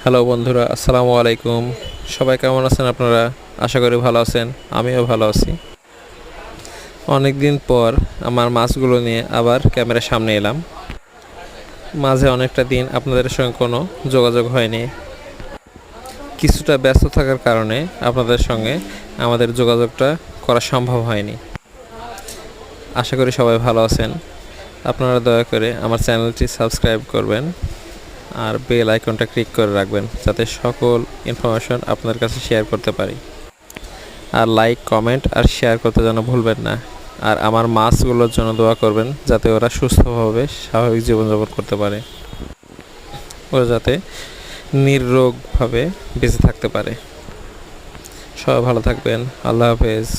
Hello বন্ধুরা, আসসালামু আলাইকুম। সবাই কেমন আছেন আপনারা? আশা করি ভালো আছেন। আমিও ভালো আছি। অনেক দিন পর আমার মাছগুলো নিয়ে আবার ক্যামেরার সামনে এলাম। মাঝে অনেকটা দিন আপনাদের সঙ্গে কোনো যোগাযোগ হয়নি। কিছুটা ব্যস্ত থাকার কারণে আপনাদের সঙ্গে আমাদের যোগাযোগটা করা সম্ভব হয়নি। আশা করি সবাই ভালো আছেন। আপনারা দয়া করে আমার চ্যানেলটি সাবস্ক্রাইব করবেন আর বেল আইকনটা ক্লিক করে রাখবেন, যাতে সকল ইনফরমেশন আপনাদের কাছে শেয়ার করতে পারি। আর লাইক, কমেন্ট আর শেয়ার করতে যেন ভুলবেন না। আর আমার মাছগুলোর জন্য দোয়া করবেন, যাতে ওরা সুস্থভাবে স্বাভাবিক জীবনযাপন করতে পারে, ওরা যাতে নির্রোগভাবে বেঁচে থাকতে পারে। সবাই ভালো থাকবেন। আল্লাহ হাফেজ।